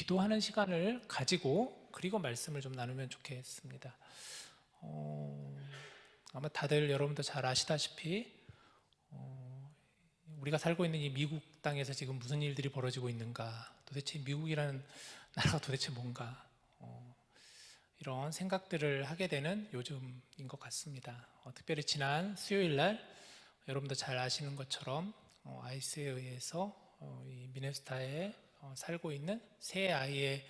기도하는 시간을 가지고 그리고 말씀을 좀 나누면 좋겠습니다. 아마 다들 여러분도 잘 아시다시피 우리가 살고 있는 이 미국 땅에서 지금 무슨 일들이 벌어지고 있는가, 도대체 미국이라는 나라가 도대체 뭔가, 이런 생각들을 하게 되는 요즘인 것 같습니다. 특별히 지난 수요일 날 여러분도 잘 아시는 것처럼 아이스에 의해서 이 미네소타에 살고 있는 세 아이의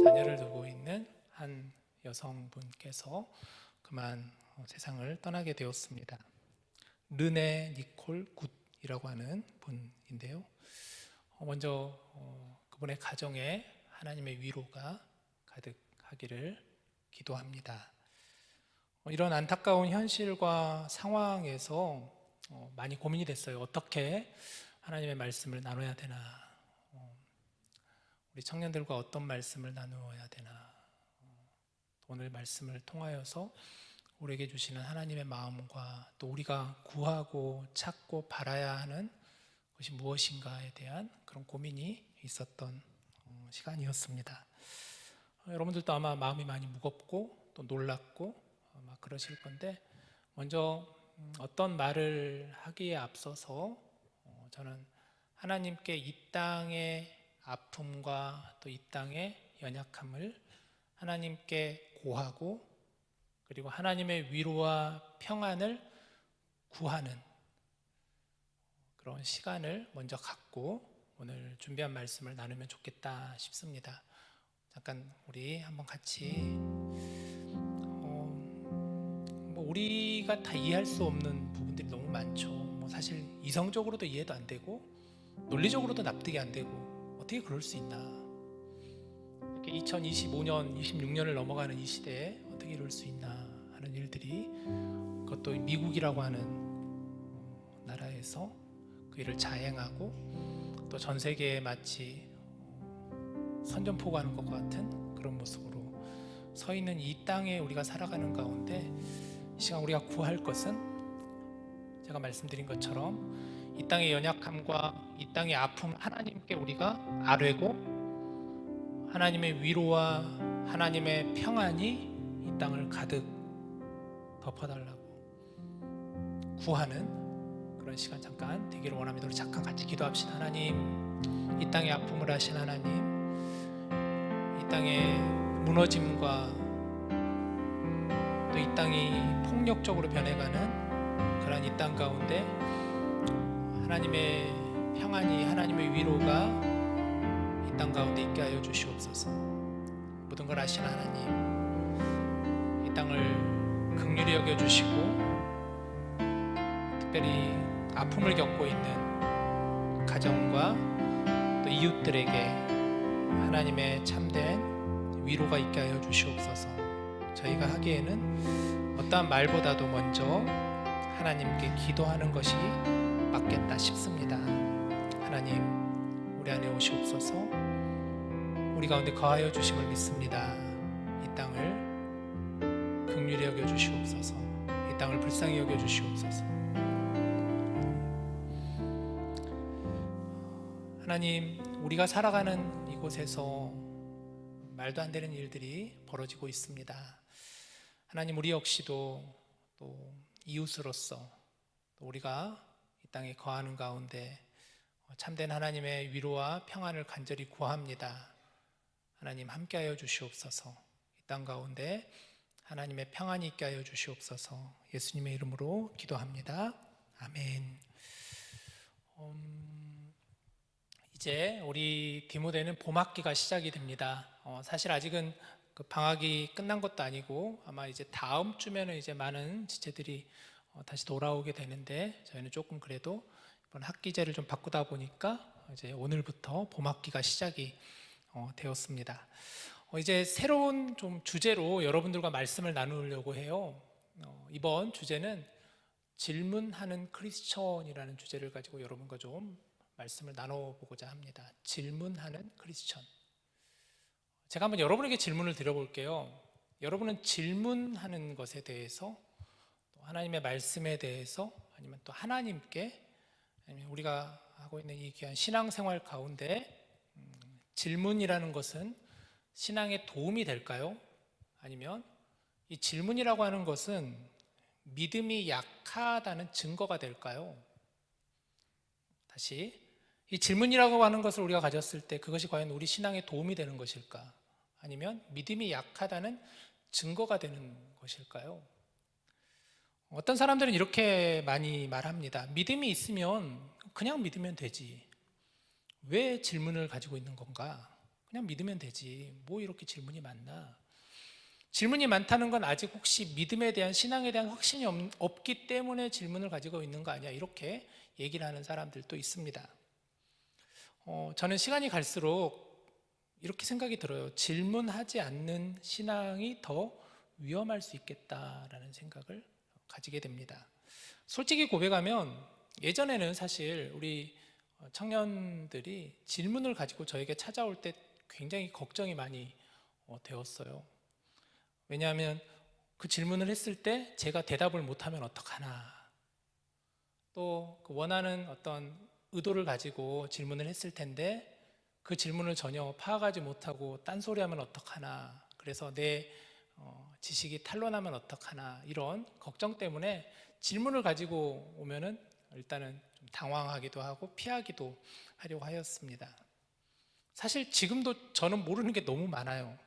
자녀를 두고 있는 한 여성분께서 그만 세상을 떠나게 되었습니다. 르네 니콜 굿이라고 하는 분인데요. 먼저 그분의 가정에 하나님의 위로가 가득하기를 기도합니다. 이런 안타까운 현실과 상황에서 많이 고민이 됐어요. 어떻게 하나님의 말씀을 나눠야 되나, 우리 청년들과 어떤 말씀을 나누어야 되나, 오늘 말씀을 통하여서 우리에게 주시는 하나님의 마음과 또 우리가 구하고 찾고 바라야 하는 것이 무엇인가에 대한 그런 고민이 있었던 시간이었습니다. 여러분들도 아마 마음이 많이 무겁고 또 놀랍고 막 그러실 건데, 먼저 어떤 말을 하기에 앞서서 저는 하나님께 이 땅의 아픔과 또 이 땅의 연약함을 하나님께 고하고, 그리고 하나님의 위로와 평안을 구하는 그런 시간을 먼저 갖고 오늘 준비한 말씀을 나누면 좋겠다 싶습니다. 잠깐 우리 한번 같이 우리가 다 이해할 수 없는 부분들이 너무 많죠. 사실 이성적으로도 이해도 안 되고 논리적으로도 납득이 안 되고 어떻게 그럴 수 있나, 이렇게 2025년, 26년을 넘어가는 이 시대에 어떻게 이럴 수 있나 하는 일들이, 그것도 미국이라고 하는 나라에서 그 일을 자행하고 또 전 세계에 마치 선전포고하는 것 같은 그런 모습으로 서 있는 이 땅에 우리가 살아가는 가운데 이 시간 우리가 구할 것은, 제가 말씀드린 것처럼 이 땅의 연약함과 이 땅의 아픔 하나님께 우리가 아뢰고, 하나님의 위로와 하나님의 평안이 이 땅을 가득 덮어달라고 구하는 그런 시간 잠깐 되기를 원합니다. 우리 잠깐 같이 기도합시다. 하나님, 이 땅의 아픔을 아신 하나님, 이 땅의 무너짐과 또 이 땅이 폭력적으로 변해가는 그런 이 땅 가운데 하나님의 평안이, 하나님의 위로가 이 땅 가운데 있게 하여 주시옵소서. 모든 걸 아신 하나님, 이 땅을 긍휼히 여겨주시고 특별히 아픔을 겪고 있는 가정과 또 이웃들에게 하나님의 참된 위로가 있게 하여 주시옵소서. 저희가 하기에는 어떠한 말보다도 먼저 하나님께 기도하는 것이 맞겠다 싶습니다. 하나님, 우리 안에 오시옵소서. 우리 가운데 거하여 주심을 믿습니다. 이 땅을 긍휼히 여겨 주시옵소서. 이 땅을 불쌍히 여겨 주시옵소서. 하나님, 우리가 살아가는 이곳에서 말도 안 되는 일들이 벌어지고 있습니다. 하나님, 우리 역시도 또 이웃으로서 또 우리가 이 땅에 거하는 가운데 참된 하나님의 위로와 평안을 간절히 구합니다. 하나님, 함께하여 주시옵소서. 이 땅 가운데 하나님의 평안이 있게 하여 주시옵소서. 예수님의 이름으로 기도합니다. 아멘. 이제 우리 디모데는 봄학기가 시작이 됩니다. 사실 아직은 그 방학이 끝난 것도 아니고 아마 이제 다음 주면은 이제 많은 지체들이 다시 돌아오게 되는데, 저희는 조금 그래도 이번 학기제를 좀 바꾸다 보니까 이제 오늘부터 봄학기가 시작이 되었습니다. 이제 새로운 좀 주제로 여러분들과 말씀을 나누려고 해요. 이번 주제는 질문하는 크리스천이라는 주제를 가지고 여러분과 좀 말씀을 나눠보고자 합니다. 질문하는 크리스천. 제가 한번 여러분에게 질문을 드려볼게요. 여러분은 질문하는 것에 대해서, 또 하나님의 말씀에 대해서, 아니면 또 하나님께, 아니면 우리가 하고 있는 이 귀한 신앙생활 가운데 질문이라는 것은 신앙에 도움이 될까요? 아니면 이 질문이라고 하는 것은 믿음이 약하다는 증거가 될까요? 다시, 이 질문이라고 하는 것을 우리가 가졌을 때 그것이 과연 우리 신앙에 도움이 되는 것일까? 아니면 믿음이 약하다는 증거가 되는 것일까요? 어떤 사람들은 이렇게 많이 말합니다. 믿음이 있으면 그냥 믿으면 되지. 왜 질문을 가지고 있는 건가? 그냥 믿으면 되지. 뭐 이렇게 질문이 많나? 질문이 많다는 건 아직 혹시 믿음에 대한, 신앙에 대한 확신이 없기 때문에 질문을 가지고 있는 거 아니야? 이렇게 얘기를 하는 사람들도 있습니다. 저는 시간이 갈수록 이렇게 생각이 들어요. 질문하지 않는 신앙이 더 위험할 수 있겠다라는 생각을 가지게 됩니다. 솔직히 고백하면 예전에는 사실 우리 청년들이 질문을 가지고 저에게 찾아올 때 굉장히 걱정이 많이 되었어요. 왜냐하면 그 질문을 했을 때 제가 대답을 못하면 어떡하나, 또 그 원하는 어떤 의도를 가지고 질문을 했을 텐데 그 질문을 전혀 파악하지 못하고 딴소리하면 어떡하나, 그래서 내 지식이 탄로나면 어떡하나, 이런 걱정 때문에 질문을 가지고 오면은 일단은 좀 당황하기도 하고 피하기도 하려고 하였습니다. 사실 지금도 저는 모르는 게 너무 많아요.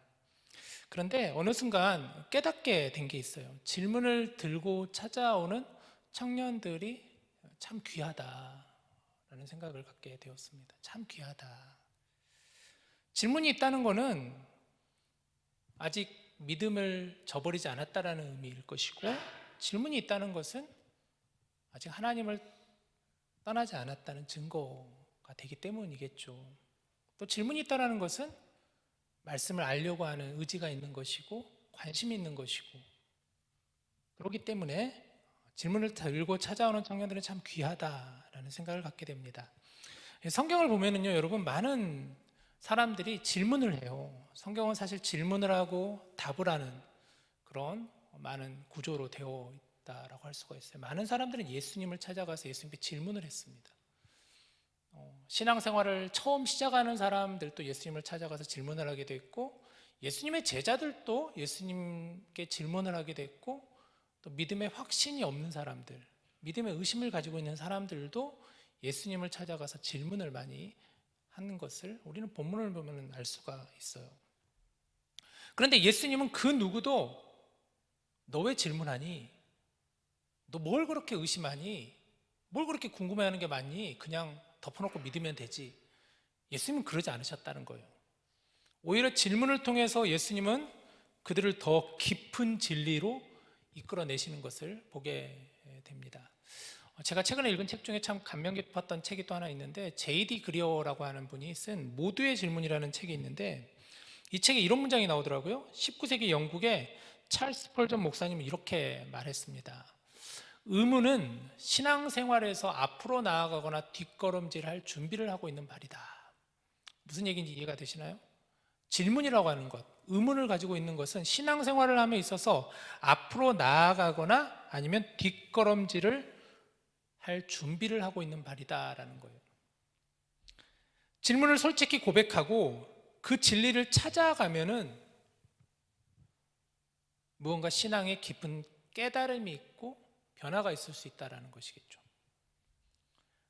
그런데 어느 순간 깨닫게 된 게 있어요. 질문을 들고 찾아오는 청년들이 참 귀하다라는 생각을 갖게 되었습니다. 참 귀하다. 질문이 있다는 것은 아직 믿음을 저버리지 않았다라는 의미일 것이고, 질문이 있다는 것은 아직 하나님을 떠나지 않았다는 증거가 되기 때문이겠죠. 또 질문이 있다는 것은 말씀을 알려고 하는 의지가 있는 것이고 관심이 있는 것이고, 그렇기 때문에 질문을 들고 찾아오는 청년들은 참 귀하다라는 생각을 갖게 됩니다. 성경을 보면은요, 여러분, 많은 사람들이 질문을 해요. 성경은 사실 질문을 하고 답을 하는 그런 많은 구조로 되어 있다라고 할 수가 있어요. 많은 사람들은 예수님을 찾아가서 예수님께 질문을 했습니다. 신앙생활을 처음 시작하는 사람들도 예수님을 찾아가서 질문을 하게 됐고, 예수님의 제자들도 예수님께 질문을 하게 됐고, 또 믿음의 확신이 없는 사람들, 믿음의 의심을 가지고 있는 사람들도 예수님을 찾아가서 질문을 많이 하는 것을 우리는 본문을 보면 알 수가 있어요. 그런데 예수님은 그 누구도 너 왜 질문하니? 너 뭘 그렇게 의심하니? 뭘 그렇게 궁금해하는 게 많니? 그냥 덮어놓고 믿으면 되지. 예수님은 그러지 않으셨다는 거예요. 오히려 질문을 통해서 예수님은 그들을 더 깊은 진리로 이끌어내시는 것을 보게 됩니다. 제가 최근에 읽은 책 중에 참 감명 깊었던 책이 또 하나 있는데, J.D. 그리어라고 하는 분이 쓴 모두의 질문이라는 책이 있는데, 이 책에 이런 문장이 나오더라고요. 19세기 영국의 찰스 펄전 목사님이 이렇게 말했습니다. 의문은 신앙생활에서 앞으로 나아가거나 뒷걸음질할 준비를 하고 있는 말이다. 무슨 얘기인지 이해가 되시나요? 질문이라고 하는 것, 의문을 가지고 있는 것은 신앙생활을 함에 있어서 앞으로 나아가거나 아니면 뒷걸음질을 할 준비를 하고 있는 말이다라는 거예요. 질문을 솔직히 고백하고 그 진리를 찾아가면은 무언가 신앙에 깊은 깨달음이 있고 변화가 있을 수 있다는 것이겠죠.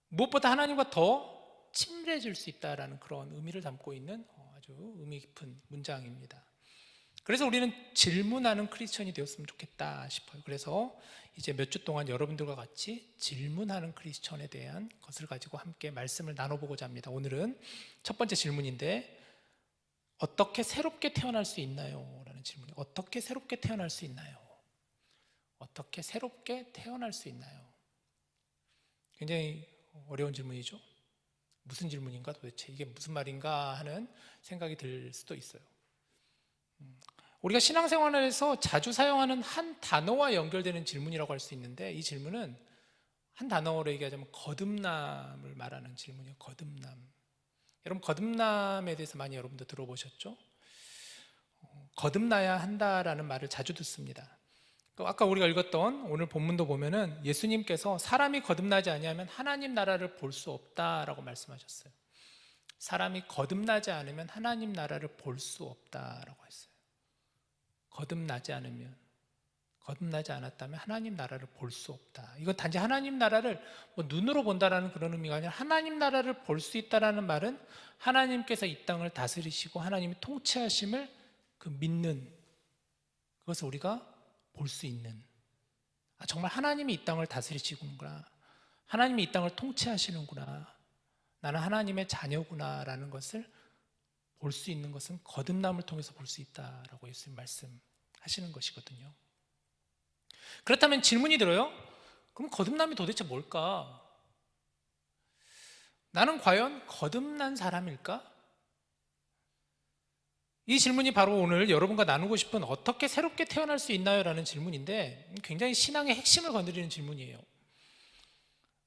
무엇보다 하나님과 더 친밀해질 수 있다는 그런 의미를 담고 있는 아주 의미 깊은 문장입니다. 그래서 우리는 질문하는 크리스천이 되었으면 좋겠다 싶어요. 그래서 이제 몇 주 동안 여러분들과 같이 질문하는 크리스천에 대한 것을 가지고 함께 말씀을 나눠보고자 합니다. 오늘은 첫 번째 질문인데, 어떻게 새롭게 태어날 수 있나요? 라는 질문이에요. 어떻게 새롭게 태어날 수 있나요? 어떻게 새롭게 태어날 수 있나요? 굉장히 어려운 질문이죠. 무슨 질문인가, 도대체 이게 무슨 말인가 하는 생각이 들 수도 있어요. 우리가 신앙생활에서 자주 사용하는 한 단어와 연결되는 질문이라고 할 수 있는데, 이 질문은 한 단어로 얘기하자면 거듭남을 말하는 질문이에요. 거듭남. 여러분, 거듭남에 대해서 많이 여러분도 들어보셨죠? 거듭나야 한다라는 말을 자주 듣습니다. 아까 우리가 읽었던 오늘 본문도 보면은 예수님께서 사람이 거듭나지 아니하면 하나님 나라를 볼 수 없다라고 말씀하셨어요. 사람이 거듭나지 않으면 하나님 나라를 볼 수 없다라고 했어요. 거듭나지 않았다면 하나님 나라를 볼 수 없다. 이건 단지 하나님 나라를 뭐 눈으로 본다라는 그런 의미가 아니라 하나님 나라를 볼 수 있다라는 말은 하나님께서 이 땅을 다스리시고 하나님이 통치하심을 믿는, 그것을 우리가 볼 수 있는, 정말 하나님이 이 땅을 다스리시구나, 하나님이 이 땅을 통치하시는구나, 나는 하나님의 자녀구나 라는 것을 볼 수 있는 것은 거듭남을 통해서 볼 수 있다라고 예수님 말씀하시는 것이거든요. 그렇다면 질문이 들어요. 그럼 거듭남이 도대체 뭘까? 나는 과연 거듭난 사람일까? 이 질문이 바로 오늘 여러분과 나누고 싶은 어떻게 새롭게 태어날 수 있나요? 라는 질문인데, 굉장히 신앙의 핵심을 건드리는 질문이에요.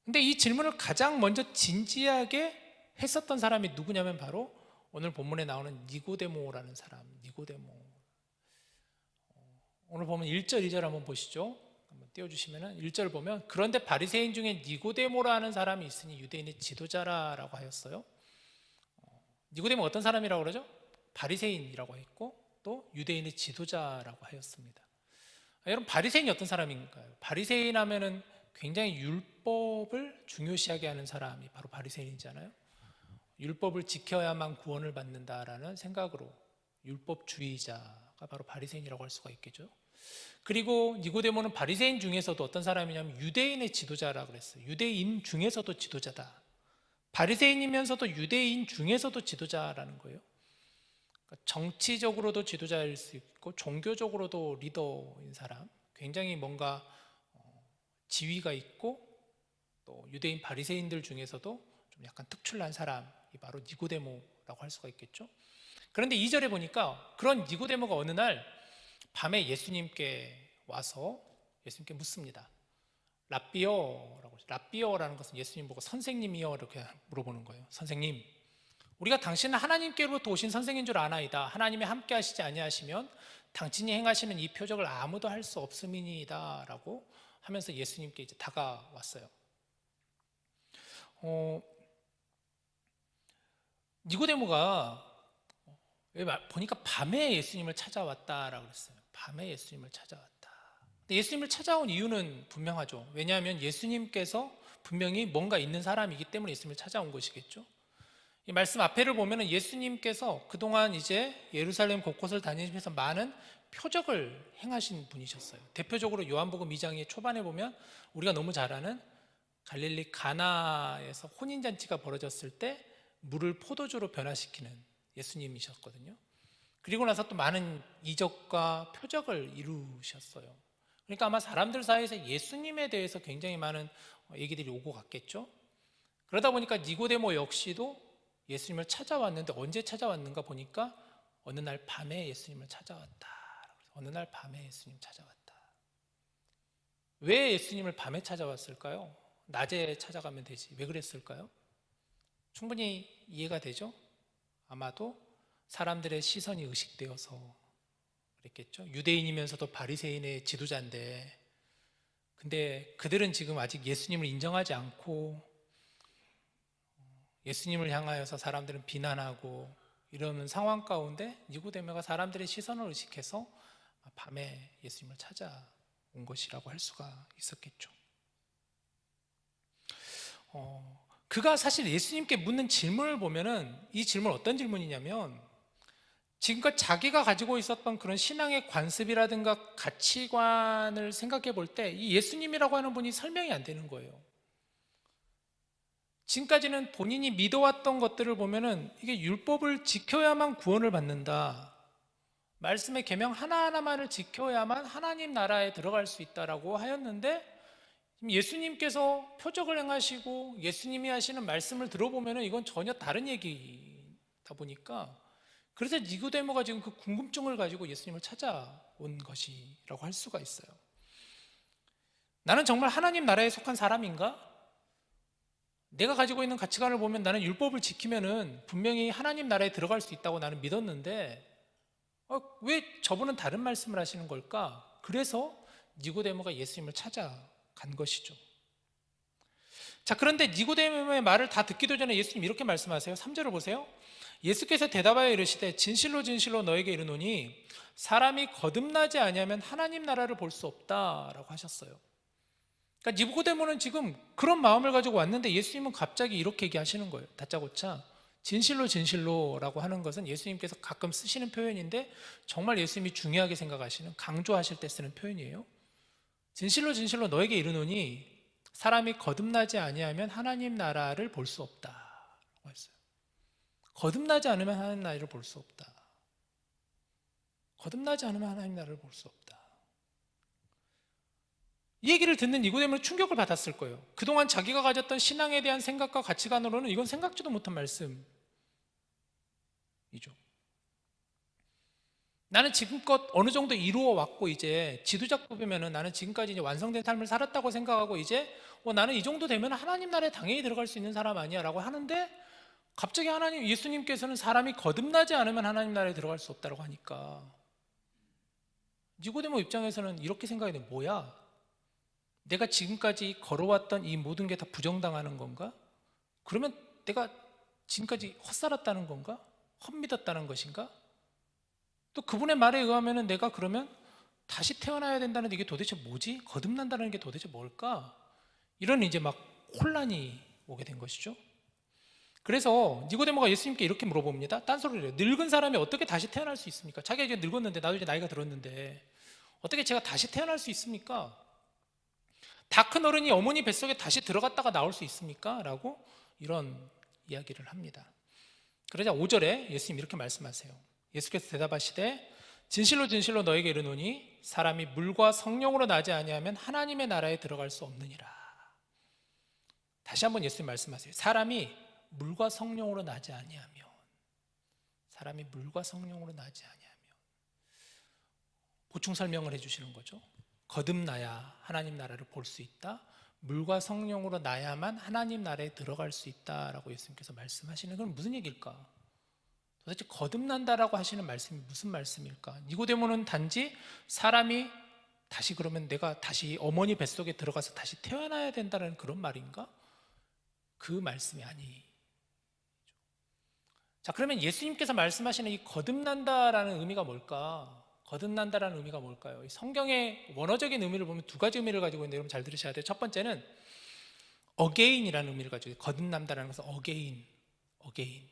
근데 이 질문을 가장 먼저 진지하게 했었던 사람이 누구냐면 바로 오늘 본문에 나오는 니고데모라는 사람. 니고데모. 오늘 보면 1절, 2절 한번 보시죠. 한번 띄워주시면 1절 보면, 그런데 바리새인 중에 니고데모라는 사람이 있으니 유대인의 지도자라고 하였어요. 니고데모 어떤 사람이라고 그러죠? 바리새인이라고 했고 또 유대인의 지도자라고 하였습니다. 여러분, 바리새인이 어떤 사람인가요? 바리새인 하면은 굉장히 율법을 중요시하게 하는 사람이 바로 바리새인이잖아요. 율법을 지켜야만 구원을 받는다라는 생각으로 율법주의자가 바로 바리새인이라고 할 수가 있겠죠. 그리고 니고데모는 바리새인 중에서도 어떤 사람이냐면 유대인의 지도자라고 그랬어요. 유대인 중에서도 지도자다. 바리새인이면서도 유대인 중에서도 지도자라는 거예요. 정치적으로도 지도자일 수 있고 종교적으로도 리더인 사람, 굉장히 뭔가 지위가 있고 또 유대인 바리새인들 중에서도 좀 약간 특출난 사람이 바로 니고데모라고 할 수가 있겠죠. 그런데 2절에 보니까 그런 니고데모가 어느 날 밤에 예수님께 와서 예수님께 묻습니다. 라삐어라고. 라삐어라는 것은 예수님 보고 선생님이요 이렇게 물어보는 거예요. 선생님, 우리가 당신은 하나님께로부터 오신 선생인 줄 아나이다. 하나님이 함께 하시지 아니하시면 당신이 행하시는 이 표적을 아무도 할 수 없음이니이다 라고 하면서 예수님께 이제 다가왔어요. 니고데모가 보니까 밤에 예수님을 찾아왔다라고 그랬어요. 밤에 예수님을 찾아왔다. 근데 예수님을 찾아온 이유는 분명하죠. 왜냐하면 예수님께서 분명히 뭔가 있는 사람이기 때문에 예수님을 찾아온 것이겠죠. 이 말씀 앞에를 보면은 예수님께서 그동안 이제 예루살렘 곳곳을 다니면서 많은 표적을 행하신 분이셨어요. 대표적으로 요한복음 2장의 초반에 보면 우리가 너무 잘 아는 갈릴리 가나에서 혼인잔치가 벌어졌을 때 물을 포도주로 변화시키는 예수님이셨거든요. 그리고 나서 또 많은 이적과 표적을 이루셨어요. 그러니까 아마 사람들 사이에서 예수님에 대해서 굉장히 많은 얘기들이 오고 갔겠죠. 그러다 보니까 니고데모 역시도 예수님을 찾아왔는데 언제 찾아왔는가 보니까 어느 날 밤에 예수님을 찾아왔다. 어느 날 밤에 예수님 찾아왔다. 왜 예수님을 밤에 찾아왔을까요? 낮에 찾아가면 되지. 왜 그랬을까요? 충분히 이해가 되죠? 아마도 사람들의 시선이 의식되어서 그랬겠죠. 유대인이면서도 바리새인의 지도자인데, 근데 그들은 지금 아직 예수님을 인정하지 않고 예수님을 향하여서 사람들은 비난하고 이러는 상황 가운데 니고데모가 사람들의 시선을 의식해서 밤에 예수님을 찾아온 것이라고 할 수가 있었겠죠. 그가 사실 예수님께 묻는 질문을 보면은 이 질문은 어떤 질문이냐면, 지금껏 자기가 가지고 있었던 그런 신앙의 관습이라든가 가치관을 생각해 볼 때 이 예수님이라고 하는 분이 설명이 안 되는 거예요. 지금까지는 본인이 믿어왔던 것들을 보면은 이게 율법을 지켜야만 구원을 받는다, 말씀의 계명 하나하나만을 지켜야만 하나님 나라에 들어갈 수 있다라고 하였는데, 예수님께서 표적을 행하시고 예수님이 하시는 말씀을 들어보면은 이건 전혀 다른 얘기다 보니까, 그래서 니고데모가 지금 그 궁금증을 가지고 예수님을 찾아온 것이라고 할 수가 있어요. 나는 정말 하나님 나라에 속한 사람인가? 내가 가지고 있는 가치관을 보면 나는 율법을 지키면은 분명히 하나님 나라에 들어갈 수 있다고 나는 믿었는데 왜 저분은 다른 말씀을 하시는 걸까? 그래서 니고데모가 예수님을 찾아간 것이죠. 자, 그런데 니고데모의 말을 다 듣기도 전에 예수님 이렇게 말씀하세요. 3절을 보세요. 예수께서 대답하여 이르시되 진실로 진실로 너에게 이르노니 사람이 거듭나지 아니하면 하나님 나라를 볼 수 없다라고 하셨어요. 그러니까 니고데모는 지금 그런 마음을 가지고 왔는데 예수님은 갑자기 이렇게 얘기하시는 거예요. 다짜고짜 진실로 진실로라고 하는 것은 예수님께서 가끔 쓰시는 표현인데 정말 예수님이 중요하게 생각하시는, 강조하실 때 쓰는 표현이에요. 진실로 진실로 너에게 이르노니 사람이 거듭나지 아니하면 하나님 나라를 볼 수 없다라고 했어요. 거듭나지 않으면 하나님 나라를 볼 수 없다. 거듭나지 않으면 하나님 나라를 볼 수 없다. 이 얘기를 듣는 니고데모는 충격을 받았을 거예요. 그동안 자기가 가졌던 신앙에 대한 생각과 가치관으로는 이건 생각지도 못한 말씀이죠. 나는 지금껏 어느 정도 이루어 왔고 이제 지도자고 보면은 나는 지금까지 이제 완성된 삶을 살았다고 생각하고 이제 나는 이 정도 되면 하나님 나라에 당연히 들어갈 수 있는 사람 아니야라고 하는데 갑자기 예수님께서는 사람이 거듭나지 않으면 하나님 나라에 들어갈 수 없다고 하니까 니고데모 입장에서는 이렇게 생각이 돼. 뭐야? 내가 지금까지 걸어왔던 이 모든 게 다 부정당하는 건가? 그러면 내가 지금까지 헛살았다는 건가? 헛믿었다는 것인가? 또 그분의 말에 의하면 내가 그러면 다시 태어나야 된다는데 이게 도대체 뭐지? 거듭난다는 게 도대체 뭘까? 이런 이제 막 혼란이 오게 된 것이죠. 그래서 니고데모가 예수님께 이렇게 물어봅니다. 딴소리를 해요. 늙은 사람이 어떻게 다시 태어날 수 있습니까? 자기가 이제 늙었는데 나도 이제 나이가 들었는데 어떻게 제가 다시 태어날 수 있습니까? 다 큰 어른이 어머니 뱃속에 다시 들어갔다가 나올 수 있습니까? 라고 이런 이야기를 합니다. 그러자 5절에 예수님 이렇게 말씀하세요. 예수께서 대답하시되 진실로 진실로 너에게 이르노니 사람이 물과 성령으로 나지 아니하면 하나님의 나라에 들어갈 수 없느니라. 다시 한번 예수님 말씀하세요. 사람이 물과 성령으로 나지 아니하면, 사람이 물과 성령으로 나지 아니하면, 보충 설명을 해주시는 거죠. 거듭나야 하나님 나라를 볼 수 있다. 물과 성령으로 나야만 하나님 나라에 들어갈 수 있다라고 예수님께서 말씀하시는 건 무슨 얘기일까? 도대체 거듭난다라고 하시는 말씀이 무슨 말씀일까? 니고데모는 단지 사람이 다시 그러면 내가 다시 어머니 뱃속에 들어가서 다시 태어나야 된다는 그런 말인가? 그 말씀이 아니죠. 자, 그러면 예수님께서 말씀하시는 이 거듭난다라는 의미가 뭘까? 거듭난다라는 의미가 뭘까요? 성경의 원어적인 의미를 보면 두 가지 의미를 가지고 있는데 여러분 잘 들으셔야 돼요. 첫 번째는 again이라는 의미를 가지고 있어요. 거듭난다라는 것은 again.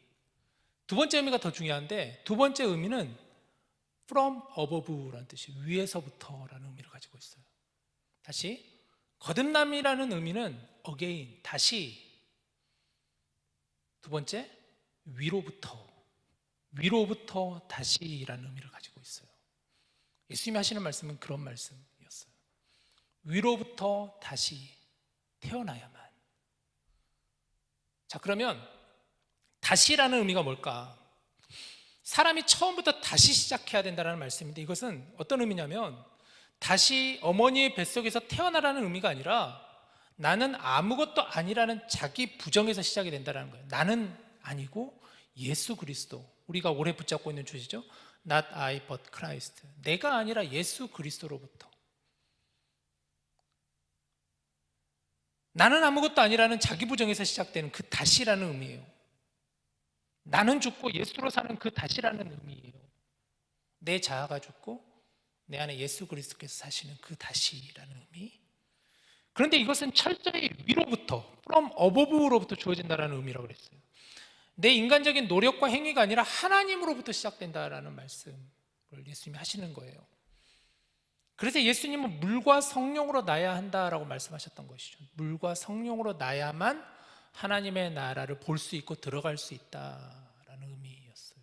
두 번째 의미가 더 중요한데 두 번째 의미는 from above라는 뜻이 위에서부터라는 의미를 가지고 있어요. 다시 거듭남이라는 의미는 again, 다시. 두 번째 위로부터 다시라는 의미를 가지고 있어요. 예수님이 하시는 말씀은 그런 말씀이었어요. 위로부터 다시 태어나야만. 자, 그러면 다시라는 의미가 뭘까? 사람이 처음부터 다시 시작해야 된다는 말씀인데 이것은 어떤 의미냐면 다시 어머니의 뱃속에서 태어나라는 의미가 아니라 나는 아무것도 아니라는 자기 부정에서 시작이 된다는 거예요. 나는 아니고 예수 그리스도, 우리가 오래 붙잡고 있는 주제죠. Not I but Christ. 내가 아니라 예수 그리스도로부터. 나는 아무것도 아니라는 자기 부정에서 시작되는 그 다시라는 의미예요. 나는 죽고 예수로 사는 그 다시라는 의미예요. 내 자아가 죽고 내 안에 예수 그리스도께서 사시는 그 다시라는 의미. 그런데 이것은 철저히 위로부터, from above로부터 주어진다는 의미라고 그랬어요. 내 인간적인 노력과 행위가 아니라 하나님으로부터 시작된다라는 말씀을 예수님이 하시는 거예요. 그래서 예수님은 물과 성령으로 나야 한다라고 말씀하셨던 것이죠. 물과 성령으로 나야만 하나님의 나라를 볼 수 있고 들어갈 수 있다라는 의미였어요.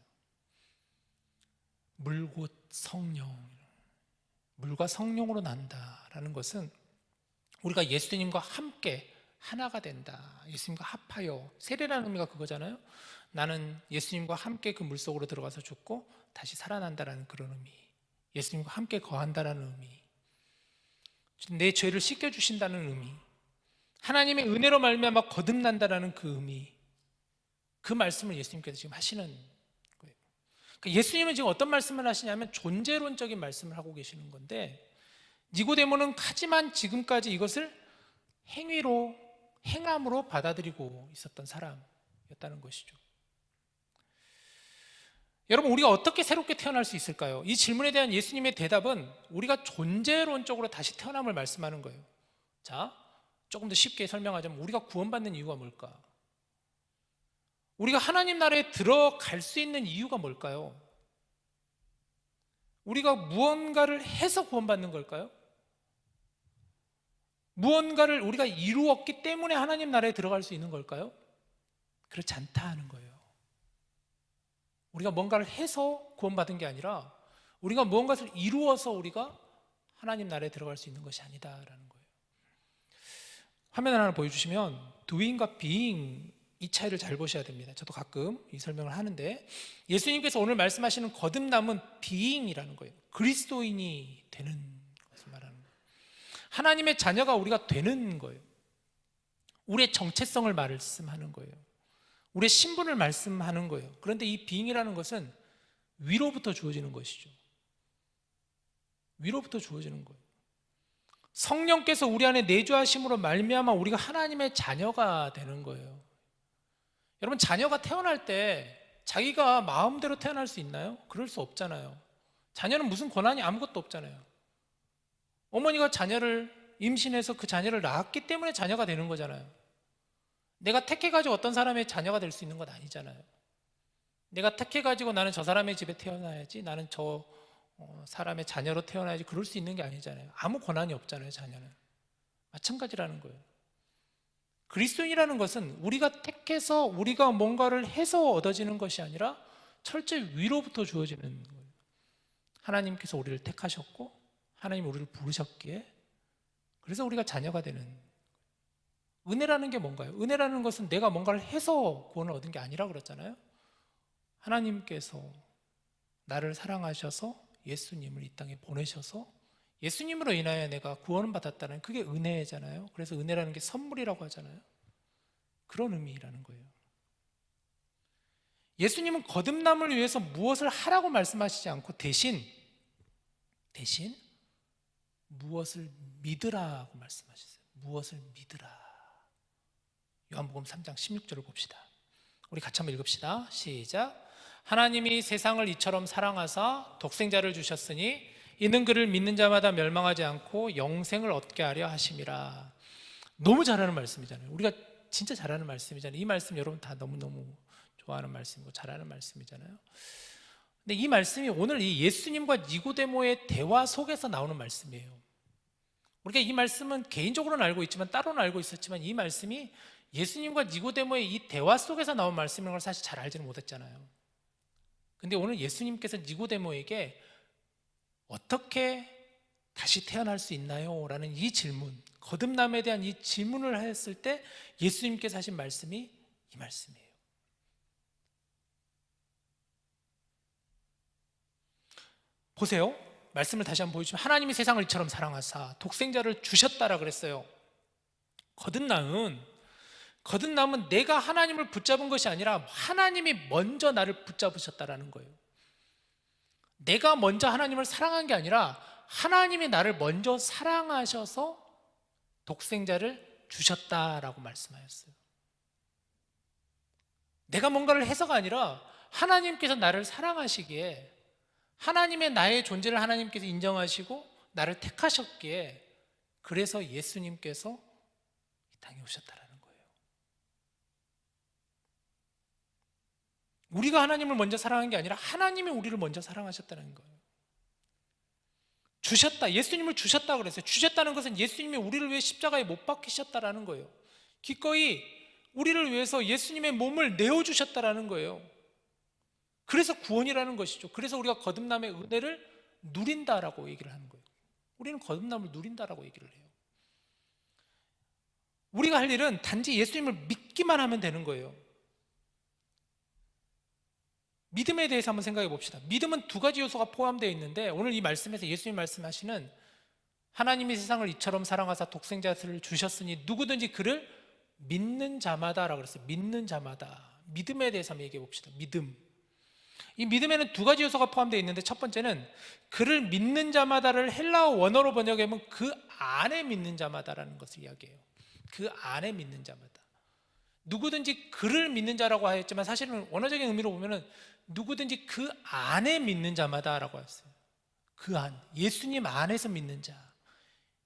물 곧 성령, 물과 성령으로 난다라는 것은 우리가 예수님과 함께 하나가 된다, 예수님과 합하여, 세례라는 의미가 그거잖아요. 나는 예수님과 함께 그 물속으로 들어가서 죽고 다시 살아난다라는 그런 의미, 예수님과 함께 거한다라는 의미, 내 죄를 씻겨주신다는 의미, 하나님의 은혜로 말미암아 거듭난다라는 그 의미, 그 말씀을 예수님께서 지금 하시는 거예요. 그러니까 예수님은 지금 어떤 말씀을 하시냐면 존재론적인 말씀을 하고 계시는 건데, 니고데모는 하지만 지금까지 이것을 행위로 행함으로 받아들이고 있었던 사람이었다는 것이죠. 여러분, 우리가 어떻게 새롭게 태어날 수 있을까요? 이 질문에 대한 예수님의 대답은 우리가 존재론적으로 다시 태어남을 말씀하는 거예요. 자, 조금 더 쉽게 설명하자면 우리가 구원받는 이유가 뭘까? 우리가 하나님 나라에 들어갈 수 있는 이유가 뭘까요? 우리가 무언가를 해서 구원받는 걸까요? 무언가를 우리가 이루었기 때문에 하나님 나라에 들어갈 수 있는 걸까요? 그렇지 않다 하는 거예요. 우리가 뭔가를 해서 구원받은 게 아니라 우리가 무언가를 이루어서 우리가 하나님 나라에 들어갈 수 있는 것이 아니다라는 거예요. 화면 하나 보여주시면 doing과 being 이 차이를 잘 보셔야 됩니다. 저도 가끔 이 설명을 하는데 예수님께서 오늘 말씀하시는 거듭남은 being이라는 거예요. 그리스도인이 되는 것을 말하는 거예요. 하나님의 자녀가 우리가 되는 거예요. 우리의 정체성을 말씀하는 거예요. 우리의 신분을 말씀하는 거예요. 그런데 이 being이라는 것은 위로부터 주어지는 것이죠. 위로부터 주어지는 거예요. 성령께서 우리 안에 내주하심으로 말미암아 우리가 하나님의 자녀가 되는 거예요. 여러분, 자녀가 태어날 때 자기가 마음대로 태어날 수 있나요? 그럴 수 없잖아요. 자녀는 무슨 권한이 아무것도 없잖아요. 어머니가 자녀를 임신해서 그 자녀를 낳았기 때문에 자녀가 되는 거잖아요. 내가 택해가지고 어떤 사람의 자녀가 될 수 있는 건 아니잖아요. 내가 택해가지고 나는 저 사람의 집에 태어나야지, 나는 저 사람의 자녀로 태어나야지, 그럴 수 있는 게 아니잖아요. 아무 권한이 없잖아요. 자녀는 마찬가지라는 거예요. 그리스도인이라는 것은 우리가 택해서 우리가 뭔가를 해서 얻어지는 것이 아니라 철저히 위로부터 주어지는 거예요. 하나님께서 우리를 택하셨고 하나님 우리를 부르셨기에, 그래서 우리가 자녀가 되는. 은혜라는 게 뭔가요? 은혜라는 것은 내가 뭔가를 해서 구원을 얻은 게 아니라 그랬잖아요. 하나님께서 나를 사랑하셔서 예수님을 이 땅에 보내셔서 예수님으로 인하여 내가 구원을 받았다는, 그게 은혜잖아요. 그래서 은혜라는 게 선물이라고 하잖아요. 그런 의미라는 거예요. 예수님은 거듭남을 위해서 무엇을 하라고 말씀하시지 않고 대신 무엇을 믿으라고 말씀하셨어요. 무엇을 믿으라. 요한복음 3장 16절을 봅시다. 우리 같이 한번 읽읍시다. 시작. 하나님이 세상을 이처럼 사랑하사 독생자를 주셨으니 이는 그를 믿는 자마다 멸망하지 않고 영생을 얻게 하려 하심이라. 너무 잘하는 말씀이잖아요. 우리가 진짜 잘하는 말씀이잖아요. 이 말씀 여러분 다 너무너무 좋아하는 말씀이고 잘하는 말씀이잖아요. 근데 이 말씀이 오늘 이 예수님과 니고데모의 대화 속에서 나오는 말씀이에요. 우리가 이 말씀은 개인적으로는 알고 있지만 따로는 알고 있었지만 이 말씀이 예수님과 니고데모의 이 대화 속에서 나온 말씀인 걸 사실 잘 알지는 못했잖아요. 근데 오늘 예수님께서 니고데모에게 어떻게 다시 태어날 수 있나요? 라는 이 질문, 거듭남에 대한 이 질문을 했을 때 예수님께서 하신 말씀이 이 말씀이에요. 보세요. 말씀을 다시 한번 보여주시면 하나님이 세상을 이처럼 사랑하사 독생자를 주셨다라 그랬어요. 거듭남은 내가 하나님을 붙잡은 것이 아니라 하나님이 먼저 나를 붙잡으셨다라는 거예요. 내가 먼저 하나님을 사랑한 게 아니라 하나님이 나를 먼저 사랑하셔서 독생자를 주셨다라고 말씀하셨어요. 내가 뭔가를 해서가 아니라 하나님께서 나를 사랑하시기에, 하나님의 나의 존재를 하나님께서 인정하시고 나를 택하셨기에, 그래서 예수님께서 이 땅에 오셨다라는 거예요. 우리가 하나님을 먼저 사랑한 게 아니라 하나님이 우리를 먼저 사랑하셨다는 거예요. 주셨다, 예수님을 주셨다 그랬어요. 주셨다는 것은 예수님이 우리를 위해 십자가에 못 박히셨다라는 거예요. 기꺼이 우리를 위해서 예수님의 몸을 내어주셨다라는 거예요. 그래서 구원이라는 것이죠. 그래서 우리가 거듭남의 은혜를 누린다라고 얘기를 하는 거예요. 우리는 거듭남을 누린다라고 얘기를 해요. 우리가 할 일은 단지 예수님을 믿기만 하면 되는 거예요. 믿음에 대해서 한번 생각해 봅시다. 믿음은 두 가지 요소가 포함되어 있는데, 오늘 이 말씀에서 예수님 말씀하시는 하나님이 세상을 이처럼 사랑하사 독생자를 주셨으니 누구든지 그를 믿는 자마다라고 그랬어요. 믿는 자마다. 믿음에 대해서 한번 얘기해 봅시다. 믿음. 이 믿음에는 두 가지 요소가 포함되어 있는데, 첫 번째는 그를 믿는 자마다를 헬라어 원어로 번역하면 그 안에 믿는 자마다라는 것을 이야기해요. 그 안에 믿는 자마다. 누구든지 그를 믿는 자라고 하였지만 사실은 원어적인 의미로 보면은 누구든지 그 안에 믿는 자마다라고 했어요. 그 안, 예수님 안에서 믿는 자.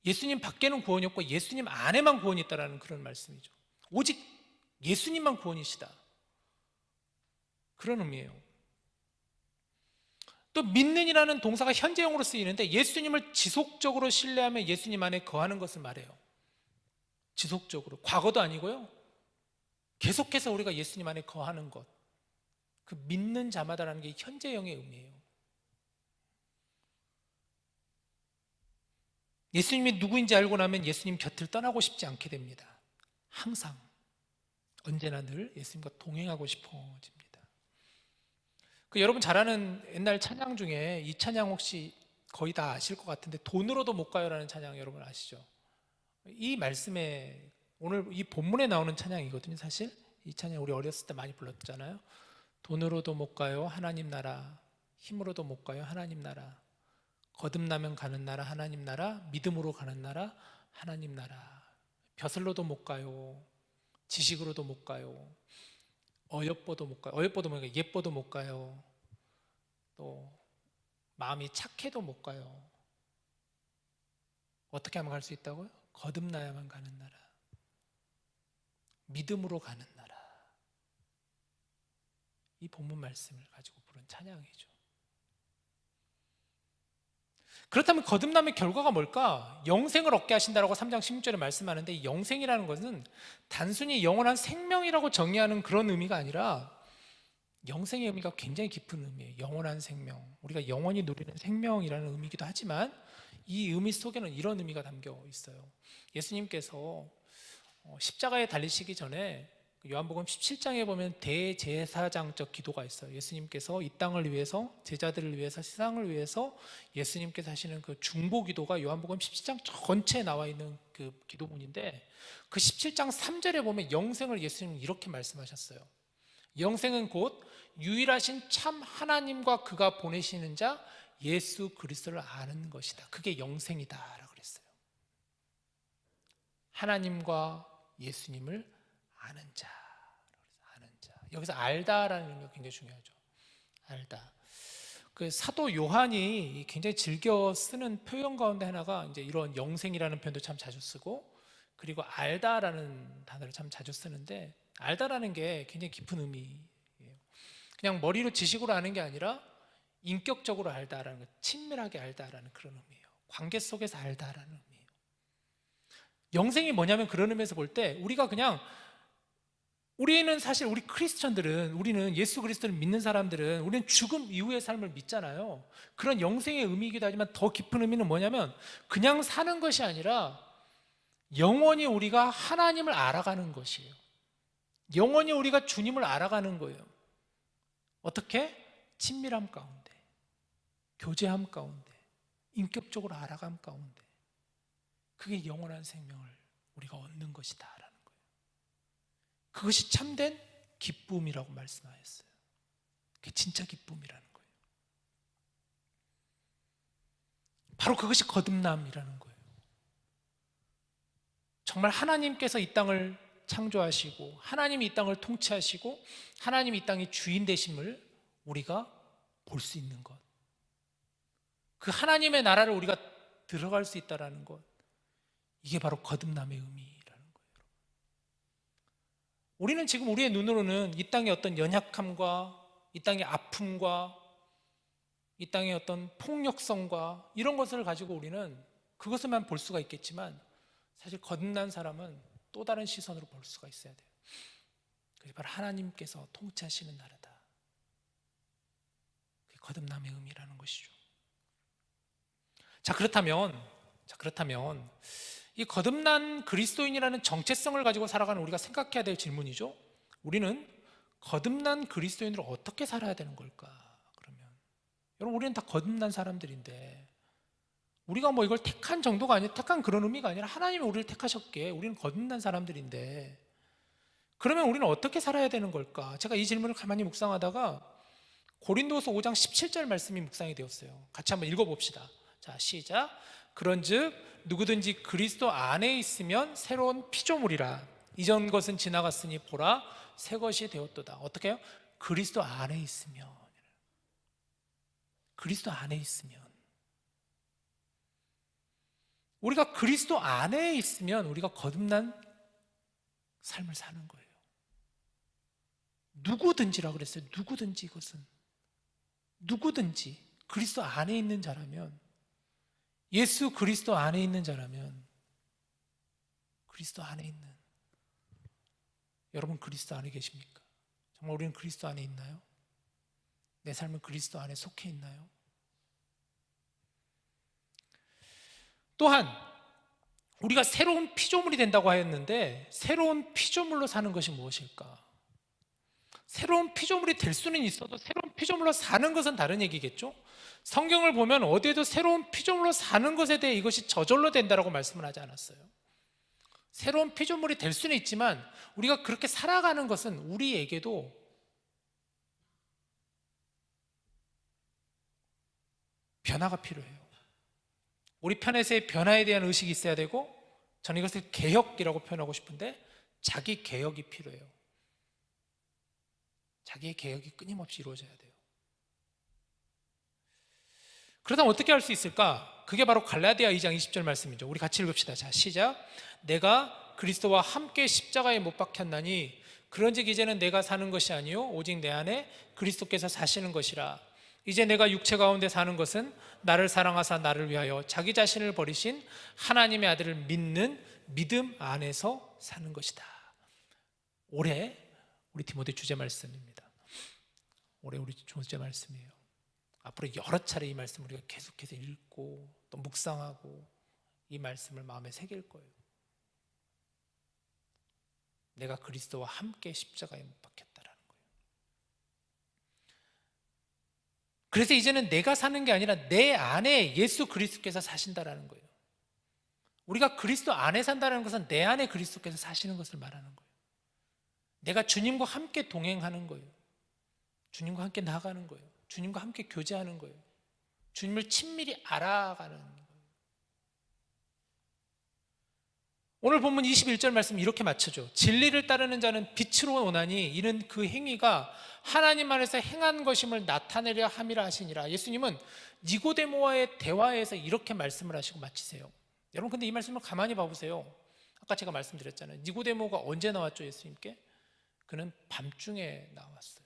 예수님 밖에는 구원이 없고 예수님 안에만 구원이 있다라는 그런 말씀이죠. 오직 예수님만 구원이시다, 그런 의미예요. 또 믿는이라는 동사가 현재형으로 쓰이는데 예수님을 지속적으로 신뢰하며 예수님 안에 거하는 것을 말해요. 지속적으로, 과거도 아니고요, 계속해서 우리가 예수님 안에 거하는 것, 그 믿는 자마다라는 게 현재형의 의미예요. 예수님이 누구인지 알고 나면 예수님 곁을 떠나고 싶지 않게 됩니다. 항상, 언제나 늘 예수님과 동행하고 싶어집니다. 여러분 잘 아는 옛날 찬양 중에 이 찬양 혹시 거의 다 아실 것 같은데, 돈으로도 못 가요라는 찬양 여러분 아시죠? 이 말씀에, 오늘 이 본문에 나오는 찬양이거든요. 사실 이 찬양 우리 어렸을 때 많이 불렀잖아요. 돈으로도 못 가요 하나님 나라, 힘으로도 못 가요 하나님 나라, 거듭나면 가는 나라 하나님 나라, 믿음으로 가는 나라 하나님 나라. 벼슬로도 못 가요, 지식으로도 못 가요, 어여뻐도 못 가요. 어여뻐도 못 가요, 예뻐도 못 가요, 또 마음이 착해도 못 가요. 어떻게 하면 갈 수 있다고요? 거듭나야만 가는 나라, 믿음으로 가는 나라. 이 본문 말씀을 가지고 부른 찬양이죠. 그렇다면 거듭남의 결과가 뭘까? 영생을 얻게 하신다라고 3장 16절에 말씀하는데, 이 영생이라는 것은 단순히 영원한 생명이라고 정의하는 그런 의미가 아니라 영생의 의미가 굉장히 깊은 의미예요. 영원한 생명, 우리가 영원히 누리는 생명이라는 의미이기도 하지만 이 의미 속에는 이런 의미가 담겨 있어요. 예수님께서 십자가에 달리시기 전에 요한복음 17장에 보면 대제사장적 기도가 있어요. 예수님께서 이 땅을 위해서, 제자들을 위해서, 세상을 위해서 예수님께서 하시는 그 중보 기도가 요한복음 17장 전체에 나와 있는 그 기도문인데, 그 17장 3절에 보면 영생을 예수님은 이렇게 말씀하셨어요. 영생은 곧 유일하신 참 하나님과 그가 보내시는 자 예수 그리스도를 아는 것이다. 그게 영생이다 라고 그랬어요. 하나님과 예수님을 아는 자. 여기서 알다라는 의미가 굉장히 중요하죠. 알다. 그 사도 요한이 굉장히 즐겨 쓰는 표현 가운데 하나가 이제 이런 영생이라는 표현도 참 자주 쓰고, 그리고 알다라는 단어를 참 자주 쓰는데, 알다라는 게 굉장히 깊은 의미예요. 그냥 머리로 지식으로 아는 게 아니라 인격적으로 알다라는 거, 친밀하게 알다라는 그런 의미예요. 관계 속에서 알다라는 의미예요. 영생이 뭐냐면 그런 의미에서 볼 때 우리는 사실, 우리 크리스천들은, 우리는 예수 그리스도를 믿는 사람들은 우리는 죽음 이후의 삶을 믿잖아요. 그런 영생의 의미이기도 하지만 더 깊은 의미는 뭐냐면 그냥 사는 것이 아니라 영원히 우리가 하나님을 알아가는 것이에요. 영원히 우리가 주님을 알아가는 거예요. 어떻게? 친밀함 가운데, 교제함 가운데, 인격적으로 알아감 가운데. 그게 영원한 생명을 우리가 얻는 것이다 라는 거예요. 그것이 참된 기쁨이라고 말씀하셨어요. 그게 진짜 기쁨이라는 거예요. 바로 그것이 거듭남이라는 거예요. 정말 하나님께서 이 땅을 창조하시고, 하나님이 이 땅을 통치하시고, 하나님이 이 땅의 주인 되심을 우리가 볼 수 있는 것, 그 하나님의 나라를 우리가 들어갈 수 있다는 것, 이게 바로 거듭남의 의미라는 거예요. 우리는 지금 우리의 눈으로는 이 땅의 어떤 연약함과, 이 땅의 아픔과, 이 땅의 어떤 폭력성과 이런 것을 가지고 우리는 그것을만 볼 수가 있겠지만, 사실 거듭난 사람은 또 다른 시선으로 볼 수가 있어야 돼요. 그게 바로 하나님께서 통치하시는 나라다. 그게 거듭남의 의미라는 것이죠. 자, 그렇다면 이 거듭난 그리스도인이라는 정체성을 가지고 살아가는 우리가 생각해야 될 질문이죠. 우리는 거듭난 그리스도인으로 어떻게 살아야 되는 걸까? 그러면 여러분, 우리는 다 거듭난 사람들인데, 우리가 뭐 이걸 택한 정도가 아니라, 택한 그런 의미가 아니라 하나님이 우리를 택하셨기에 우리는 거듭난 사람들인데, 그러면 우리는 어떻게 살아야 되는 걸까? 제가 이 질문을 가만히 묵상하다가 고린도서 5장 17절 말씀이 묵상이 되었어요. 같이 한번 읽어봅시다. 자, 시작. 그런즉 누구든지 그리스도 안에 있으면 새로운 피조물이라. 이전 것은 지나갔으니 보라 새 것이 되었도다. 어떻게 해요? 그리스도 안에 있으면. 그리스도 안에 있으면. 우리가 그리스도 안에 있으면 우리가 거듭난 삶을 사는 거예요. 누구든지라고 그랬어요. 누구든지. 이것은 누구든지 그리스도 안에 있는 자라면, 예수 그리스도 안에 있는 자라면, 그리스도 안에 있는 여러분, 그리스도 안에 계십니까? 정말 우리는 그리스도 안에 있나요? 내 삶은 그리스도 안에 속해 있나요? 또한 우리가 새로운 피조물이 된다고 하였는데, 새로운 피조물로 사는 것이 무엇일까? 새로운 피조물이 될 수는 있어도 새로운 피조물로 사는 것은 다른 얘기겠죠? 성경을 보면 어디에도 새로운 피조물로 사는 것에 대해 이것이 저절로 된다라고 말씀을 하지 않았어요. 새로운 피조물이 될 수는 있지만 우리가 그렇게 살아가는 것은 우리에게도 변화가 필요해요. 우리 편에서의 변화에 대한 의식이 있어야 되고, 저는 이것을 개혁이라고 표현하고 싶은데 자기 개혁이 필요해요. 자기의 개혁이 끊임없이 이루어져야 돼요. 그러다 어떻게 할 수 있을까? 그게 바로 갈라디아 2장 20절 말씀이죠. 우리 같이 읽읍시다. 자, 시작. 내가 그리스도와 함께 십자가에 못 박혔나니 그런즉 이제는 내가 사는 것이 아니요 오직 내 안에 그리스도께서 사시는 것이라. 이제 내가 육체 가운데 사는 것은 나를 사랑하사 나를 위하여 자기 자신을 버리신 하나님의 아들을 믿는 믿음 안에서 사는 것이다. 올해 우리 디모데 주제 말씀입니다. 올해 우리 주제 말씀이에요. 앞으로 여러 차례 이 말씀을 우리가 계속해서 읽고 또 묵상하고 이 말씀을 마음에 새길 거예요. 내가 그리스도와 함께 십자가에 못 박혔다라는 거예요. 그래서 이제는 내가 사는 게 아니라 내 안에 예수 그리스도께서 사신다라는 거예요. 우리가 그리스도 안에 산다는 것은 내 안에 그리스도께서 사시는 것을 말하는 거예요. 내가 주님과 함께 동행하는 거예요. 주님과 함께 나아가는 거예요. 주님과 함께 교제하는 거예요. 주님을 친밀히 알아가는 거예요. 오늘 본문 21절 말씀 이렇게 맞춰줘. 진리를 따르는 자는 빛으로 오나니 이는 그 행위가 하나님 안에서 행한 것임을 나타내려 함이라 하시니라. 예수님은 니고데모와의 대화에서 이렇게 말씀을 하시고 마치세요. 여러분, 근데 이 말씀을 가만히 봐보세요. 아까 제가 말씀드렸잖아요. 니고데모가 언제 나왔죠? 예수님께? 그는 밤중에 나왔어요.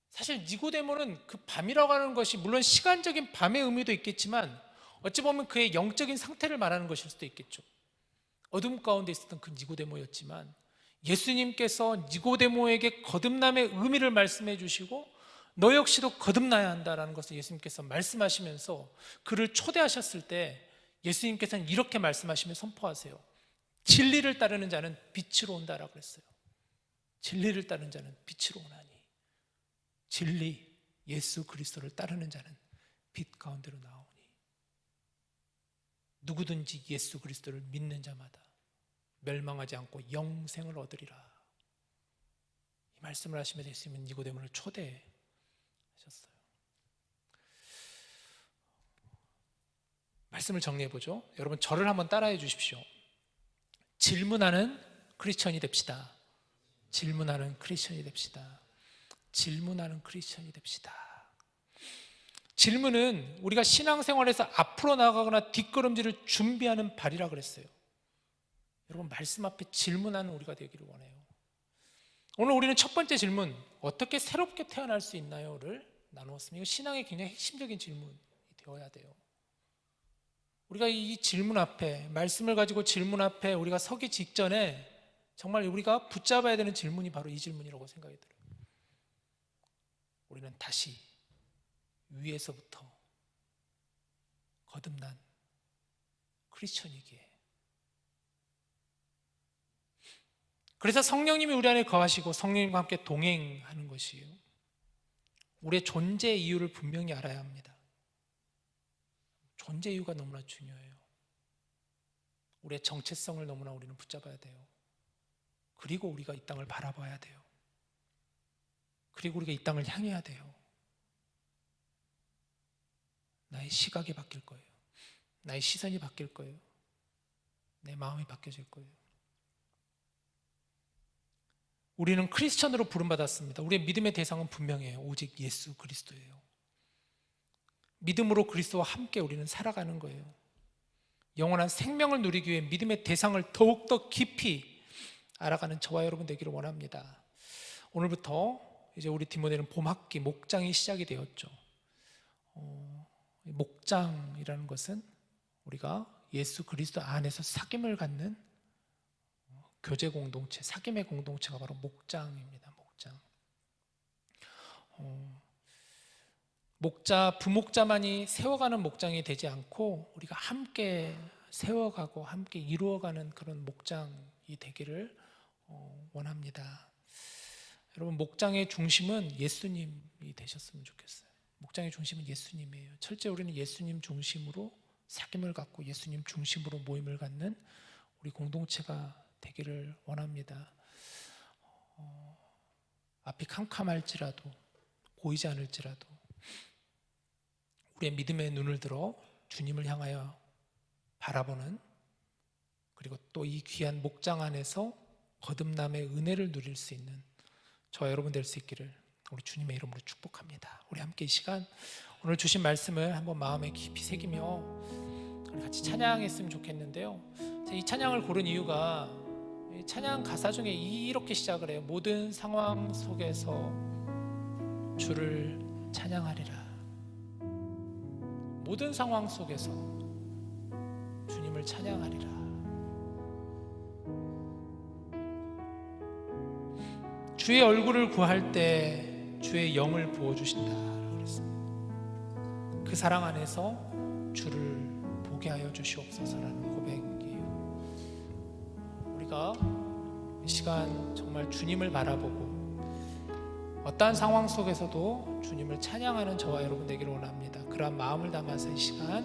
사실 니고데모는 그 밤이라고 하는 것이 물론 시간적인 밤의 의미도 있겠지만 어찌 보면 그의 영적인 상태를 말하는 것일 수도 있겠죠. 어둠 가운데 있었던 그 니고데모였지만 예수님께서 니고데모에게 거듭남의 의미를 말씀해 주시고 너 역시도 거듭나야 한다라는 것을 예수님께서 말씀하시면서 그를 초대하셨을 때 예수님께서는 이렇게 말씀하시며 선포하세요. 진리를 따르는 자는 빛으로 온다라고 그랬어요. 진리를 따르는 자는 빛으로 오나니, 진리 예수 그리스도를 따르는 자는 빛 가운데로 나오니 누구든지 예수 그리스도를 믿는 자마다 멸망하지 않고 영생을 얻으리라. 이 말씀을 하시면서 예수님은 니고데모를 초대하셨어요. 말씀을 정리해보죠. 여러분, 저를 한번 따라해 주십시오. 질문하는 크리스천이 됩시다. 질문하는 크리스천이 됩시다. 질문하는 크리스천이 됩시다. 질문은 우리가 신앙생활에서 앞으로 나가거나 뒷걸음질을 준비하는 발이라 그랬어요. 여러분, 말씀 앞에 질문하는 우리가 되기를 원해요. 오늘 우리는 첫 번째 질문, 어떻게 새롭게 태어날 수 있나요?를 나누었습니다. 이거 신앙의 굉장히 핵심적인 질문이 되어야 돼요. 우리가 이 질문 앞에, 말씀을 가지고 질문 앞에 우리가 서기 직전에 정말 우리가 붙잡아야 되는 질문이 바로 이 질문이라고 생각이 들어요. 우리는 다시 위에서부터 거듭난 크리스천이기에, 그래서 성령님이 우리 안에 거하시고 성령님과 함께 동행하는 것이에요. 우리의 존재 이유를 분명히 알아야 합니다. 존재 이유가 너무나 중요해요. 우리의 정체성을 너무나 우리는 붙잡아야 돼요. 그리고 우리가 이 땅을 바라봐야 돼요. 그리고 우리가 이 땅을 향해야 돼요. 나의 시각이 바뀔 거예요. 나의 시선이 바뀔 거예요. 내 마음이 바뀌어질 거예요. 우리는 크리스천으로 부름받았습니다. 우리의 믿음의 대상은 분명해요. 오직 예수 그리스도예요. 믿음으로 그리스도와 함께 우리는 살아가는 거예요. 영원한 생명을 누리기 위해 믿음의 대상을 더욱더 깊이 알아가는 저와 여러분 되기를 원합니다. 오늘부터 이제 우리 디모데는 봄학기 목장이 시작이 되었죠. 목장이라는 것은 우리가 예수 그리스도 안에서 사귐을 갖는 교제 공동체, 사귐의 공동체가 바로 목장입니다. 목장. 부목자만이 세워가는 목장이 되지 않고 우리가 함께 세워가고 함께 이루어가는 그런 목장이 되기를 원합니다. 여러분, 목장의 중심은 예수님이 되셨으면 좋겠어요. 목장의 중심은 예수님이에요. 철저히 우리는 예수님 중심으로 사귐을 갖고 예수님 중심으로 모임을 갖는 우리 공동체가 되기를 원합니다. 앞이 캄캄할지라도, 보이지 않을지라도 우리의 믿음의 눈을 들어 주님을 향하여 바라보는, 그리고 또 이 귀한 목장 안에서 거듭남의 은혜를 누릴 수 있는 저와 여러분 될 수 있기를 우리 주님의 이름으로 축복합니다. 우리 함께 이 시간 오늘 주신 말씀을 한번 마음에 깊이 새기며 우리 같이 찬양했으면 좋겠는데요. 이 찬양을 고른 이유가 찬양 가사 중에 이렇게 시작을 해요. 모든 상황 속에서 주를 찬양하리라. 모든 상황 속에서 주님을 찬양하리라. 주의 얼굴을 구할 때 주의 영을 부어주신다 그랬습니다. 그 사랑 안에서 주를 보게 하여 주시옵소서라는 고백이에요. 우리가 이 시간 정말 주님을 바라보고 어떠한 상황 속에서도 주님을 찬양하는 저와 여러분 되기를 원합니다. 그러한 마음을 담아서 이 시간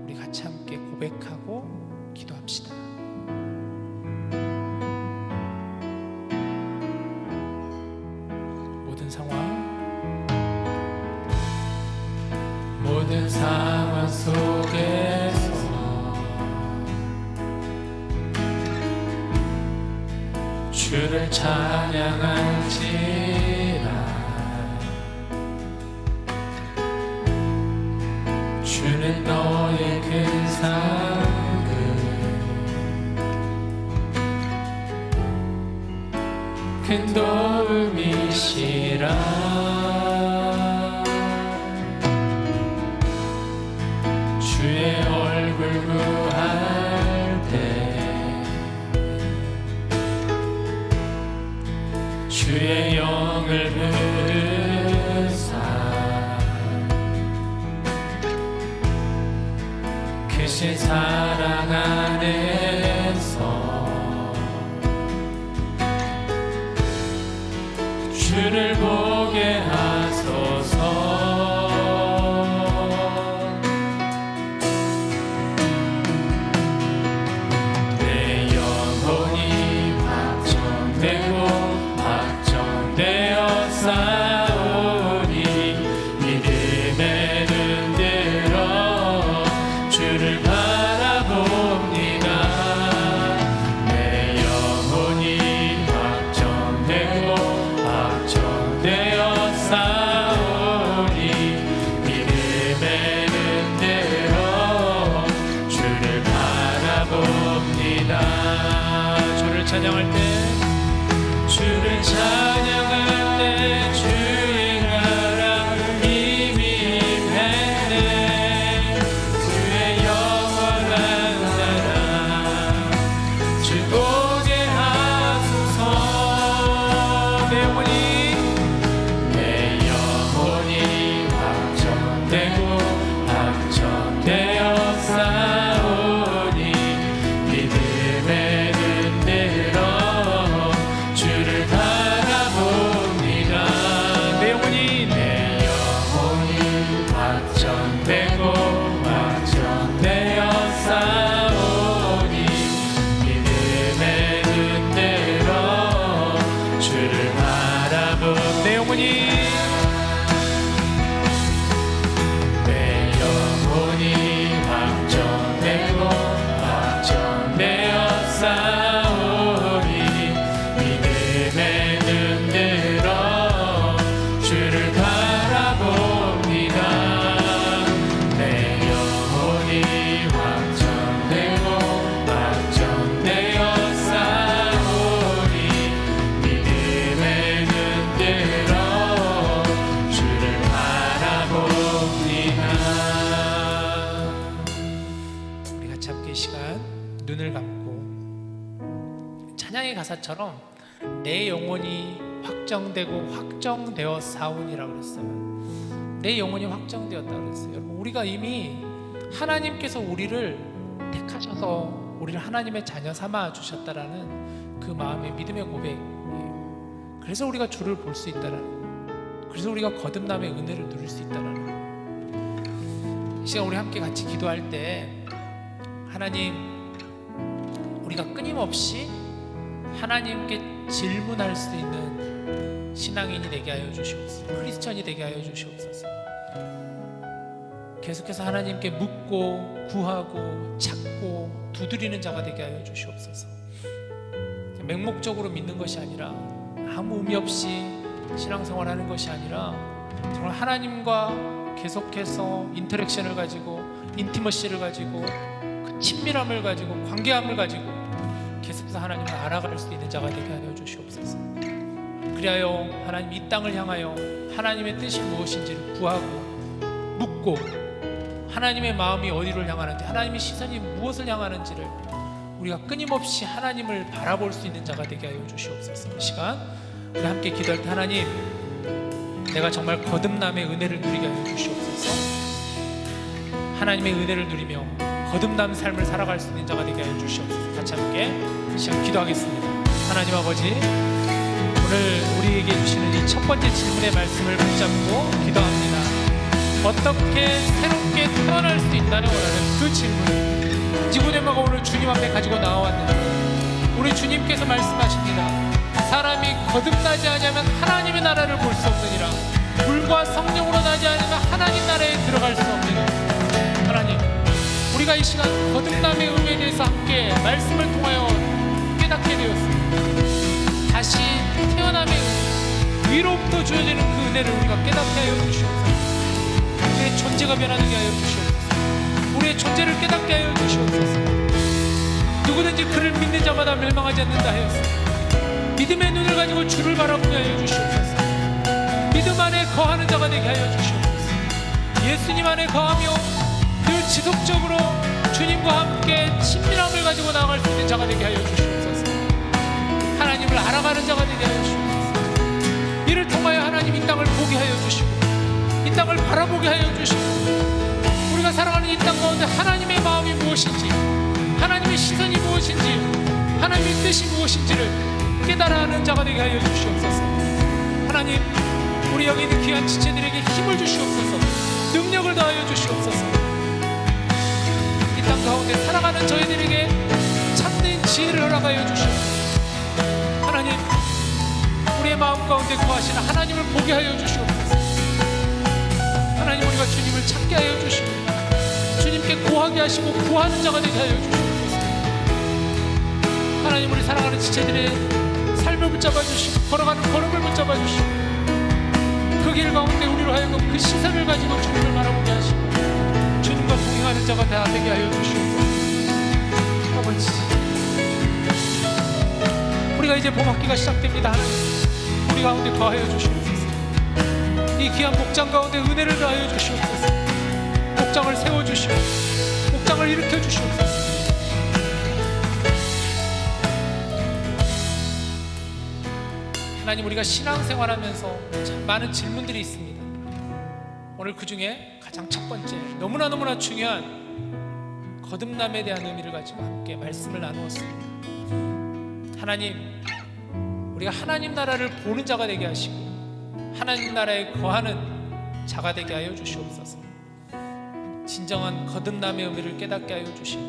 우리 같이 함께 고백하고 기도합시다. 모든 상황 속에서 주를 찬양할지라. 주는 너의 큰 사랑을 큰 도움이시라. 주의 얼굴 구할 때 주의 영을 부으사 크신 사랑 안에서 주를 보게 하소서. 내 영혼이 확정되고 확정되어 싸우니 믿음의 눈 들어 주를 바라봅니다. 내 영혼이 확정되고 확정되어 싸우니 믿음의 눈 들어 주를 바라봅니다. 주를 찬양할 때 주를 찬양할 때 주의 나라 힘이 임했네. 주의 영원한 나라 주 오게 하소서. 내 영혼이 확정되고 확정되어 싸우니 믿음의 눈 들어 주를 바라봅니다. 내 영혼이 확정되고 확정되어 싸우니 믿음의 눈 들어 주를 바라봅니다. 내 영혼이 시간 눈을 감고 찬양의 가사처럼 내 영혼이 확정되고 확정되어 사온이라고 그랬어요. 내 영혼이 확정되었다고 그랬어요. 여러분, 우리가 이미 하나님께서 우리를 택하셔서 우리를 하나님의 자녀 삼아 주셨다라는 그 마음의 믿음의 고백이에요. 그래서 우리가 주를 볼 수 있다라는, 그래서 우리가 거듭남의 은혜를 누릴 수 있다라는. 이 시간 우리 함께 같이 기도할 때 하나님, 우리가 끊임없이 하나님께 질문할 수 있는 신앙인이 되게 하여 주시옵소서. 크리스천이 되게 하여 주시옵소서. 계속해서 하나님께 묻고 구하고 찾고 두드리는 자가 되게 하여 주시옵소서. 맹목적으로 믿는 것이 아니라, 아무 의미 없이 신앙생활하는 것이 아니라 정말 하나님과 계속해서 인터랙션을 가지고, 인티머시를 가지고, 그 친밀함을 가지고, 관계함을 가지고 계속해서 하나님을 알아갈 수 있는 자가 되게 하여 주시옵소서. 그리하여 하나님 이 땅을 향하여 하나님의 뜻이 무엇인지를 구하고 묻고, 하나님의 마음이 어디를 향하는지, 하나님의 시선이 무엇을 향하는지를 우리가 끊임없이 하나님을 바라볼 수 있는 자가 되게 하여 주시옵소서. 이 시간 우리 함께 기도할 때 하나님, 내가 정말 거듭남의 은혜를 누리게 하여 주시옵소서. 하나님의 은혜를 누리며 거듭남 삶을 살아갈 수 있는 자가 되게 하여 주시옵소서. 같이 함께 이 시간 기도하겠습니다. 하나님 아버지, 오늘 우리에게 주시는 이 첫 번째 질문의 말씀을 붙잡고 기도합니다. 어떻게 새롭게 태어날 수 있나를 원하는 그 질문을 지구대마가 오늘 주님 앞에 가지고 나와왔는데, 우리 주님께서 말씀하십니다. 사람이 거듭나지 않으면 하나님의 나라를 볼 수 없느니라. 불과 성령으로 나지 않으면 하나님 나라에 들어갈 수 없느니라. 하나님, 우리가 이 시간 거듭남의 의미에 대해서 함께 말씀을 통하여 깨닫게 되었습니다. 다시 태어남의 은혜, 위로부터 주어지는 그 은혜를 우리가 깨닫게 하여 주시옵소서. 우리의 존재가 변하게 하여 주시옵소서. 우리의 존재를 깨닫게 하여 주시옵소서. 누구든지 그를 믿는 자마다 멸망하지 않는다 하였습니다. 믿음의 눈을 가지고 주를 바라보게 하여 주시옵소서. 믿음 안에 거하는 자가 되게 하여 주시옵소서. 예수님 안에 거하며 늘 지속적으로 주님과 함께 친밀함을 가지고 나아갈 수 있는 자가 되게 하여 주시옵소서. 하나님을 알아가는 자가 되게 하여 주시옵소서. 이를 통하여 하나님 이 땅을 보게 하여 주시고, 이 땅을 바라보게 하여 주시고, 우리가 살아가는 이 땅 가운데 하나님의 마음이 무엇인지, 하나님의 시선이 무엇인지, 하나님의 뜻이 무엇인지를 깨달아하는 자가 되게 하여 주시옵소서. 하나님, 우리 여기 있는 귀한 지체들에게 힘을 주시옵소서. 능력을 더하여 주시옵소서. 이 땅 가운데 살아가는 저희들에게 참된 지혜를 허락하여 주시옵소서. 하나님, 우리의 마음 가운데 거하시는 하나님을 보게 하여 주시옵소서. 하나님, 우리가 주님을 찾게 하여 주시고 주님께 구하게 하시고 구하는 자가 되게 하여 주시옵소서. 하나님, 우리 사랑하는 지체들의 삶을 붙잡아 주시고 걸어가는 걸음을 붙잡아 주시고 그 길 가운데 우리로 하여금 그 시선을 가지고 주님을 바라보게 하시고 주님과 동행하는 자가 다 되게 하여 주시옵소서. 아버지, 우리가 이제 봄학기가 시작됩니다. 하나님, 우리 가운데 거하여 주시옵소서. 이 귀한 목장 가운데 은혜를 더하여 주시옵소서. 목장을 세워주시고 목장을 일으켜 주시옵소서. 하나님, 우리가 신앙생활하면서 참 많은 질문들이 있습니다. 오늘 그 중에 가장 첫 번째, 너무나 중요한 거듭남에 대한 의미를 가지고 함께 말씀을 나누었습니다. 하나님, 우리가 하나님 나라를 보는 자가 되게 하시고 하나님 나라에 거하는 자가 되게 하여 주시옵소서. 진정한 거듭남의 의미를 깨닫게 하여 주시고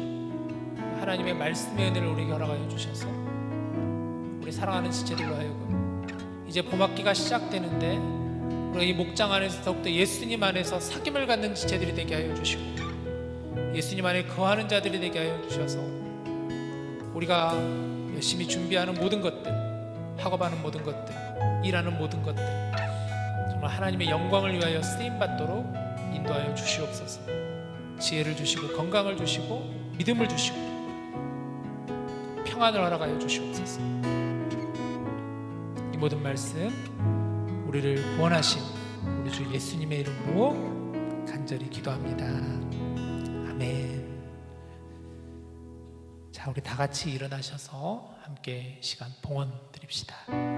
하나님의 말씀의 은혜를 우리에게 허락하여 주셔서 우리 사랑하는 지체들로 하여금 이제 봄학기가 시작되는데 우리가 이 목장 안에서 더욱더 예수님 안에서 사귐을 갖는 지체들이 되게 하여 주시고 예수님 안에 거하는 자들이 되게 하여 주셔서 우리가 열심히 준비하는 모든 것들, 학업하는 모든 것들, 일하는 모든 것들 정말 하나님의 영광을 위하여 쓰임받도록 인도하여 주시옵소서. 지혜를 주시고 건강을 주시고 믿음을 주시고 평안을 허락하여 주시옵소서. 이 모든 말씀 우리를 구원하신 우리 주 예수님의 이름으로 간절히 기도합니다. 아멘. 자, 우리 다 같이 일어나셔서 함께 시간 봉헌 드립시다.